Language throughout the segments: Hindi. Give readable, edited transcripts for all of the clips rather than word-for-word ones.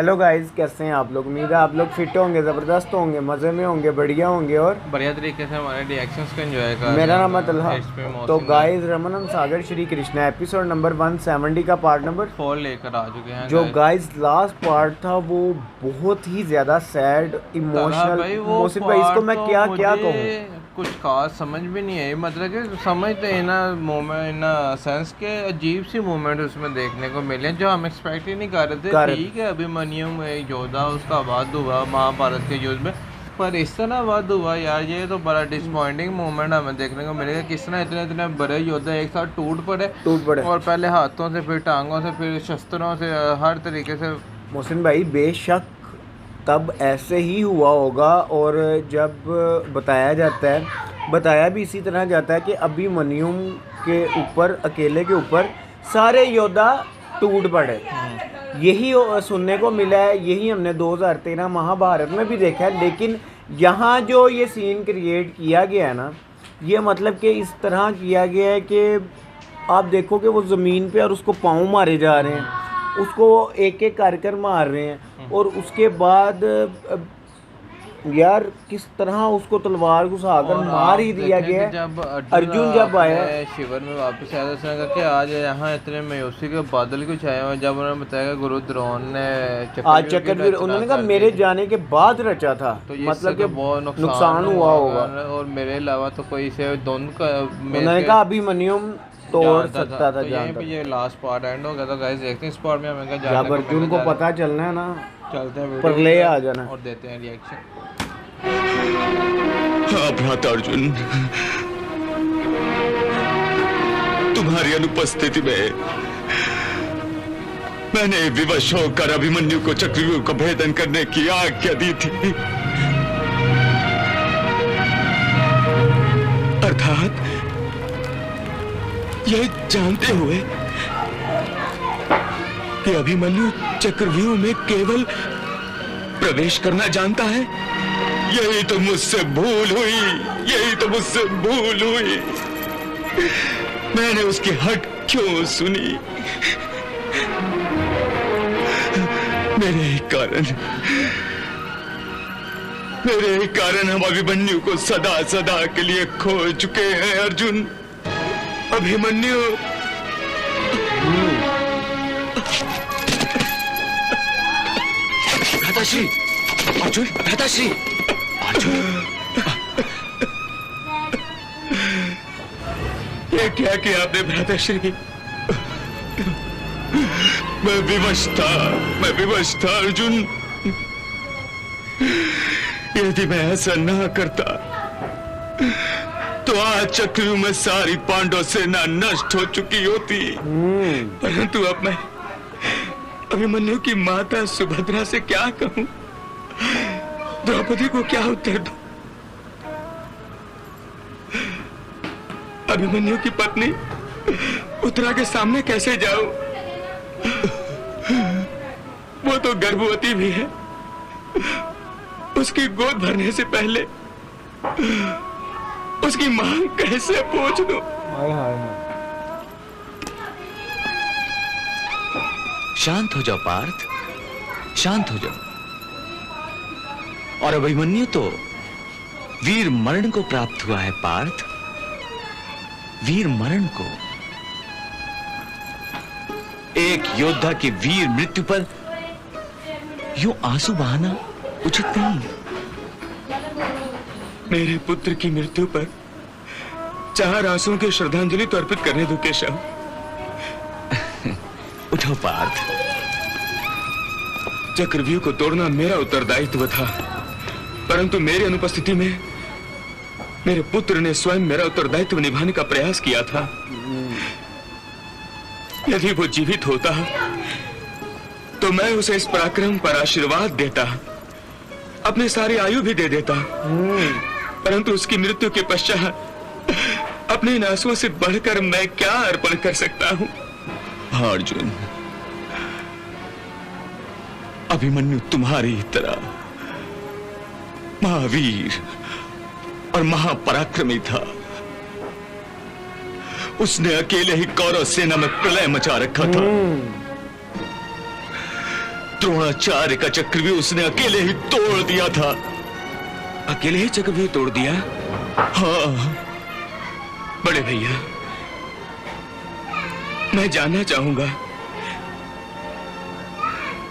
हेलो गाइस, कैसे हैं आप लोग। उम्मीद है आप लोग फिट होंगे, ज़बरदस्त होंगे, मज़े में होंगे, बढ़िया होंगे और बढ़िया तरीके से हमारे रिएक्शंस को एंजॉय कर रहे मेरा नाम है तलहा। हैं। इट्स पे तो मोहसिन है। गाइस, रमन सागर श्री कृष्णा एपिसोड नंबर 170 का पार्ट नंबर 4 लेकर आ चुके हैं जो गाइस। गाइस लास्ट पार्ट था वो बहुत ही ज़्यादा सैड तलहा इमोशनल। भाई वो मोहसिन भाई, इसको पार्ट मैं तो क्या क्या मुझे कहूँ। कुछ खास समझ भी नहीं आई, मतलब कि समझते हैं ना मोमेंट ना सेंस के अजीब सी मोमेंट उसमें देखने को मिले जो हम एक्सपेक्ट ही नहीं कर रहे थे। कर ठीक है, अभिमन्यु में योद्धा उसका वध हुआ महाभारत के युद्ध में, पर इस तरह वध हुआ यार, ये तो बड़ा डिसपॉइंटिंग मोमेंट हमें देखने को मिलेगा। किस तरह इतने इतने बड़े योद्धा एक साथ टूट पड़े और पहले हाथों से फिर टांगों से फिर शस्त्रों से हर तरीके से। मोहसिन भाई, बेशक तब ऐसे ही हुआ होगा। और जब बताया भी इसी तरह जाता है कि अभिमन्यु के ऊपर, अकेले के ऊपर सारे योद्धा टूट पड़े। यही सुनने को मिला है, यही हमने 2013 महाभारत में भी देखा है। लेकिन यहाँ जो ये सीन क्रिएट किया गया है ना, ये मतलब कि इस तरह किया गया है कि आप देखो कि वो ज़मीन पे और उसको पाँव मारे जा रहे हैं, उसको एक एक कर मार रहे हैं। और उसके बाद यार किस तरह उसको तलवार घुसाकर मार ही दिया गया है। जब अर्जुन जब आया शिविर में वापस आया तो उसने कहा कि आज यहाँ इतने मायूसी के बादल क्यों छाए हुए हैं। जब उन्होंने बताया कि गुरु द्रोण ने आज चक्रव्यूह उन्होंने कहा मेरे जाने के बाद रचा था, तो मतलब कि बहुत नुकसान हुआ होगा। और मेरे अलावा तो कोई से दोनों का उन्होंने कहा अभिमन्यु तोड़ सकता था तो यहीं जान पे ये लास्ट पार्ट एंड हो गया। तो गाइस देखते हैं इस पार्ट में हमें क्या जब जानने को अर्जुन मिलता को है। पता चलना है ना, चलते हैं पर ले आ जाना और देते हैं रिएक्शन। हाँ भ्राता अर्जुन, तुम्हारी अनुपस्थिति में मैंने विवश होकर अभिमन्यु को चक्रव्यूह का भेदन करने की आज्ञा दी थी। अर्थात यह जानते हुए कि अभिमन्यु चक्रव्यूह में केवल प्रवेश करना जानता है। यही तो मुझसे भूल हुई। मैंने उसकी हट क्यों सुनी? मेरे ही कारण हम अभिमन्यु को सदा सदा के लिए खो चुके हैं। अर्जुन, अभिमन्यु भ्राताश्री, अर्जुन भ्राताश्री, ये क्या किया आपने भ्राताश्री? मैं विवश था अर्जुन। यदि मैं ऐसा ना करता तो आज चक्रव्यूह में सारी पांडव सेना नष्ट हो चुकी होती। परंतु अब मैं अभिमन्यु की माता सुभद्रा से क्या कहूं? द्रौपदी को क्या उत्तर दूं? अभिमन्यु की पत्नी उत्तरा के सामने कैसे जाऊं? वो तो गर्भवती भी है। उसकी गोद भरने से पहले उसकी मांग कैसे पूछ दूं? शांत हो जाओ पार्थ, शांत हो जाओ। और अभिमन्यु तो वीर मरण को प्राप्त हुआ है पार्थ, वीर मरण को। एक योद्धा की वीर मृत्यु पर यूं आंसू बहाना उचित नहीं। मेरे पुत्र की मृत्यु पर 4 आंसुओं की श्रद्धांजलि तो अर्पित करने दो केशव। उठो पार्थ। चक्रव्यूह को तोड़ना मेरा उत्तरदायित्व था, परंतु मेरी अनुपस्थिति में मेरे पुत्र ने स्वयं मेरा उत्तरदायित्व निभाने का प्रयास किया था। यदि वो जीवित होता तो मैं उसे इस पराक्रम पर आशीर्वाद देता, अपनी सारी आयु भी दे देता। परंतु उसकी मृत्यु के पश्चात अपने इन आंसुओं से बढ़कर मैं क्या अर्पण कर सकता हूं? हाँ अर्जुन, अभिमन्यु तुम्हारी तरह महावीर और महापराक्रमी था। उसने अकेले ही कौरव सेना में प्रलय मचा रखा था। द्रोणाचार्य का चक्रव्यूह उसने अकेले ही तोड़ दिया था। अकेले ही चक्रव्यूह तोड़ दिया? हाँ बड़े भैया, मैं जानना चाहूंगा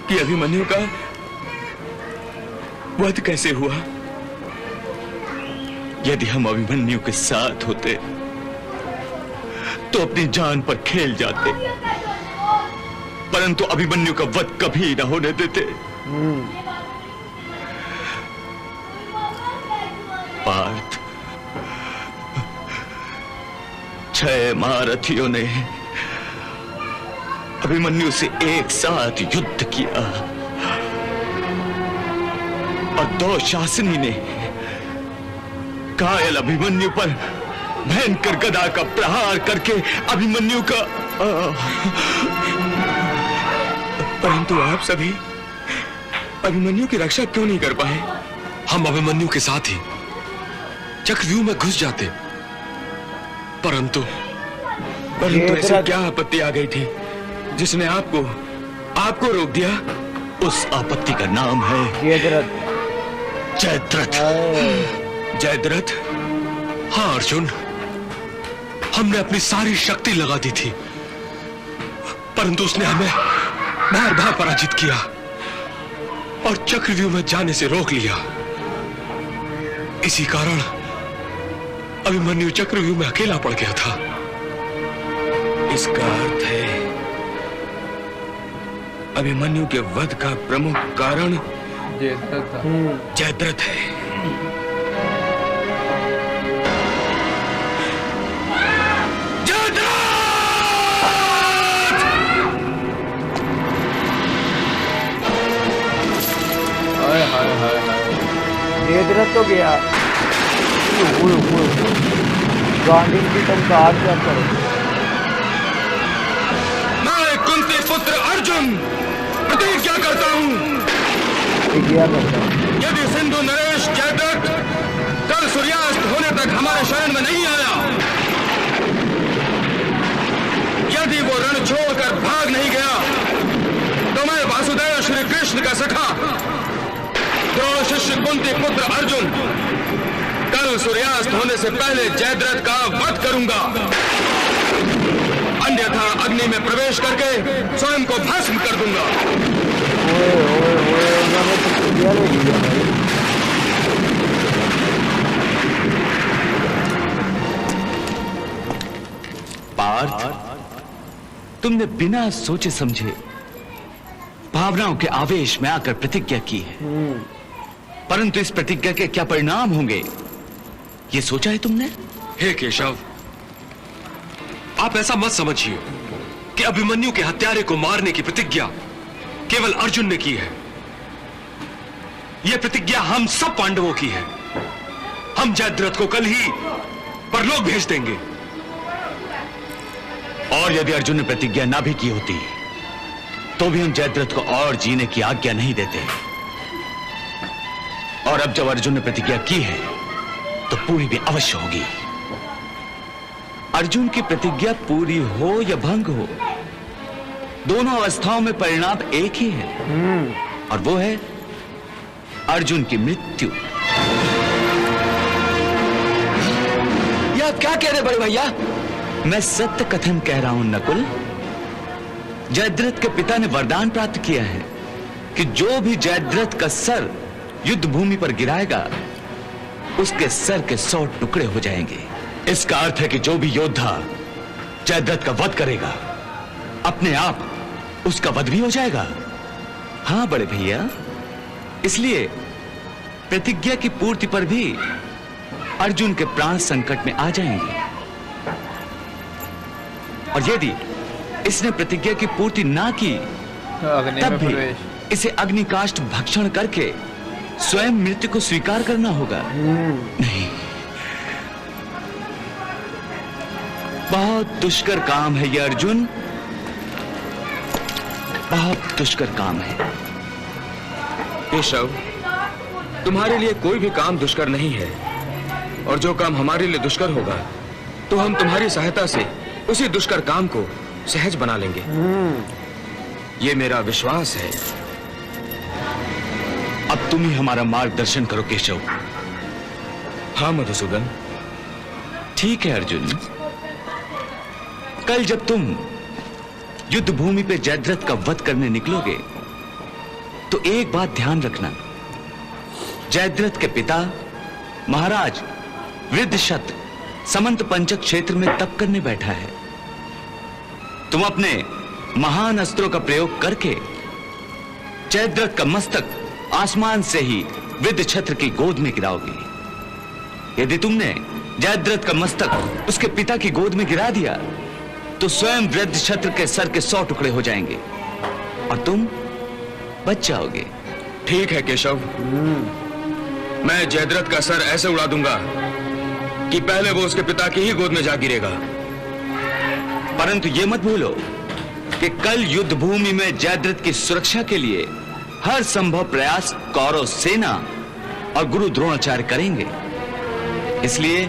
कि अभिमन्यु का वध कैसे हुआ? यदि हम अभिमन्यु के साथ होते तो अपनी जान पर खेल जाते, परंतु अभिमन्यु का वध कभी न होने देते। पार्थ, 6 महारथियों ने अभिमन्यु से एक साथ युद्ध किया और 2 शासनी ने घायल अभिमन्यु पर भयंकर गदा का प्रहार करके अभिमन्यु का परंतु आप सभी अभिमन्यु की रक्षा क्यों नहीं कर पाए? हम अभिमन्यु के साथ ही चक्रव्यूह में घुस जाते, परंतु ऐसी क्या आपत्ति आ गई थी जिसने आपको रोक दिया? उस आपत्ति का नाम है जयद्रथ। जयद्रथ? हाँ अर्जुन, हमने अपनी सारी शक्ति लगा दी थी, परंतु उसने हमें बार बार पराजित किया और चक्रव्यूह में जाने से रोक लिया। इसी कारण अभिमन्यु चक्रव्यूह में अकेला पड़ गया था। इसका अर्थ है अभिमन्यु के वध का प्रमुख कारण जयद्रथ है। जयद्रथ तो गया। गांधी की टंकार क्या करो। मैं कुंती पुत्र अर्जुन प्रतिज्ञा करता हूँ, यदि सिंधु नरेश जयद्रथ कल सूर्यास्त होने तक हमारे शरण में नहीं आया, यदि वो रण छोड़कर भाग नहीं गया, तो मैं वासुदेव श्री कृष्ण का सखा दो शिष्य कुंती पुत्र अर्जुन कल सूर्यास्त होने से पहले जयद्रथ का वध करूंगा, अन्यथा अग्नि में प्रवेश करके स्वयं को भस्म कर दूंगा। पार्थ, तुमने बिना सोचे समझे भावनाओं के आवेश में आकर प्रतिज्ञा की है, परंतु इस प्रतिज्ञा के क्या परिणाम होंगे ये सोचा है तुमने? हे केशव, आप ऐसा मत समझिए कि अभिमन्यु के हत्यारे को मारने की प्रतिज्ञा केवल अर्जुन ने की है। यह प्रतिज्ञा हम सब पांडवों की है। हम जयद्रथ को कल ही परलोक भेज देंगे। और यदि अर्जुन ने प्रतिज्ञा ना भी की होती तो भी हम जयद्रथ को और जीने की आज्ञा नहीं देते। और अब जब अर्जुन ने प्रतिज्ञा की है तो पूरी भी अवश्य होगी। अर्जुन की प्रतिज्ञा पूरी हो या भंग हो, दोनों अवस्थाओं में परिणाम एक ही है, और वो है अर्जुन की मृत्यु। यह क्या कह रहे बड़े भैया? मैं सत्य कथन कह रहा हूं नकुल। जयद्रथ के पिता ने वरदान प्राप्त किया है कि जो भी जयद्रथ का सर युद्ध भूमि पर गिराएगा उसके सर के 100 टुकड़े हो जाएंगे। इसका अर्थ है कि जो भी योद्धा जयद्रथ का वध करेगा अपने आप उसका वध भी हो जाएगा। हाँ बड़े भैया, इसलिए प्रतिज्ञा की पूर्ति पर भी अर्जुन के प्राण संकट में आ जाएंगे। और यदि इसने प्रतिज्ञा की पूर्ति ना की तब भी इसे अग्निकाष्ठ भक्षण करके स्वयं मृत्यु को स्वीकार करना होगा। नहीं, बहुत दुष्कर काम है यह अर्जुन, बहुत दुष्कर काम है। केशव, तुम्हारे लिए कोई भी काम दुष्कर नहीं है, और जो काम हमारे लिए दुष्कर होगा तो हम तुम्हारी सहायता से उसी दुष्कर काम को सहज बना लेंगे। ये मेरा विश्वास है। अब तुम ही हमारा मार्गदर्शन करो केशव। हाँ मधुसूदन। ठीक है अर्जुन, कल जब तुम युद्ध भूमि पे जयद्रथ का वध करने निकलोगे तो एक बात ध्यान रखना, जयद्रथ के पिता महाराज वृद्धशत समंत पंचक क्षेत्र में तप करने बैठा है। तुम अपने महान अस्त्रों का प्रयोग करके जयद्रथ का मस्तक आसमान से ही वृद्धछत्र की गोद में गिराओगे। यदि तुमने जयद्रथ का मस्तक उसके पिता की गोद में गिरा दिया तो स्वयं वृद्धछत्र के सर के 100 टुकड़े हो जाएंगे और तुम बच जाओगे। ठीक है केशव, मैं जयद्रथ का सर ऐसे उड़ा दूंगा कि पहले वो उसके पिता की ही गोद में जा गिरेगा। परंतु यह मत भूलो कि कल युद्ध भूमि में जयद्रथ की सुरक्षा के लिए हर संभव प्रयास कौरव सेना और गुरु द्रोणाचार्य करेंगे। इसलिए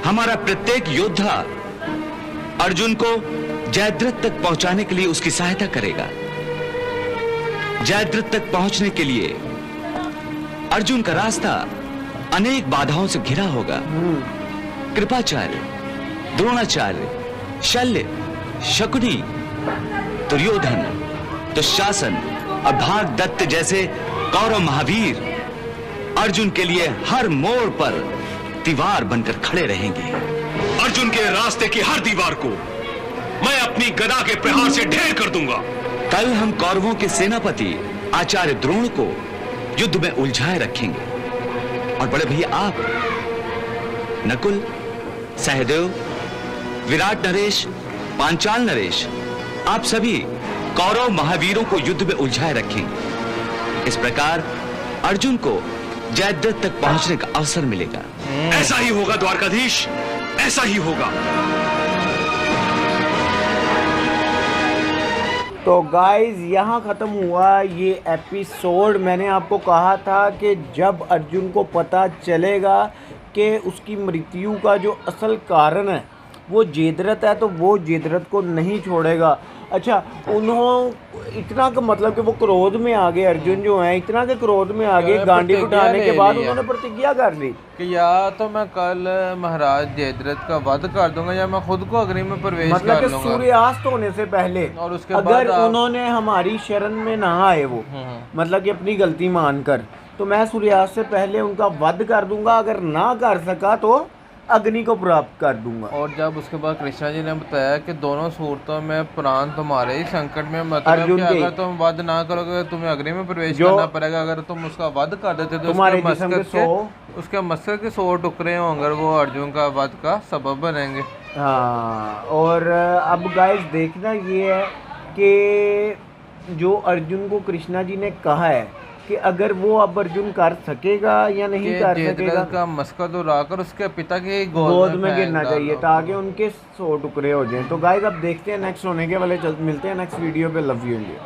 हमारा प्रत्येक योद्धा अर्जुन को जयद्रथ तक पहुंचाने के लिए उसकी सहायता करेगा। जयद्रथ तक पहुंचने के लिए अर्जुन का रास्ता अनेक बाधाओं से घिरा होगा। कृपाचार्य, द्रोणाचार्य, शल्य, शकुनी, दुर्योधन, दुशासन और भागदत्त जैसे कौरव महावीर अर्जुन के लिए हर मोड़ पर दीवार बनकर खड़े रहेंगे। अर्जुन के रास्ते की हर दीवार को मैं अपनी गदा के प्रहार से ढेर कर दूंगा। कल हम कौरवों के सेनापति आचार्य द्रोण को युद्ध में उलझाए रखेंगे और बड़े भैया आप नकुल, सहदेव, विराट नरेश, पांचाल नरेश, आप सभी कौरव महावीरों को युद्ध में उलझाए रखेंगे। इस प्रकार अर्जुन को जयद्रथ तक पहुंचने का अवसर मिलेगा। ऐसा ही होगा द्वारकाधीश, ऐसा ही होगा। तो गाइज यहाँ ख़त्म हुआ ये एपिसोड। मैंने आपको कहा था कि जब अर्जुन को पता चलेगा कि उसकी मृत्यु का जो असल कारण है वो जयद्रथ है तो वो जयद्रथ को नहीं छोड़ेगा। अच्छा, इतना का मतलब कि वो क्रोध में आ गए, अर्जुन जो है इतना के क्रोध में आ गए, गांडी उठाने के बाद उन्होंने प्रतिज्ञा कर ली कि या तो मैं कल महाराज जयद्रथ का वध कर दूंगा या मैं खुद को अग्नि में प्रवेश मतलब कर कि लूंगा। सूर्यास्त होने से पहले और उसके अगर बाद उन्होंने हमारी शरण में ना आए वो मतलब कि अपनी गलती मानकर, तो मैं सूर्यास्त से पहले उनका वध कर दूंगा। अगर ना कर सका तो अग्नि को प्राप्त कर दूंगा। और जब उसके बाद कृष्णा जी ने बताया कि दोनों सूरतों में प्राण तुम्हारे ही संकट में, मतलब अर्जुन कि के। अगर तुम वध ना करोगे तो तुम्हें अग्नि में प्रवेश करना पड़ेगा। अगर तुम उसका वध कर देते तो तुम्हारे उसके जिस्म के उसके मस्तक के 100 टुकड़े होंगे, वो अर्जुन का वध का सबब बनेंगे। हाँ, और अब गाइस देखना ये है कि जो अर्जुन को कृष्णा जी ने कहा है कि अगर वो अब अर्जुन कर सकेगा या नहीं कर सकेगा, जयद्रथ का मस्तक उड़ाकर उसके पिता के गोद में गिरना चाहिए ताकि उनके 100 टुकड़े हो जाएं। तो गाइस अब देखते हैं नेक्स्ट होने के वाले, मिलते हैं नेक्स्ट वीडियो पे। Love you India.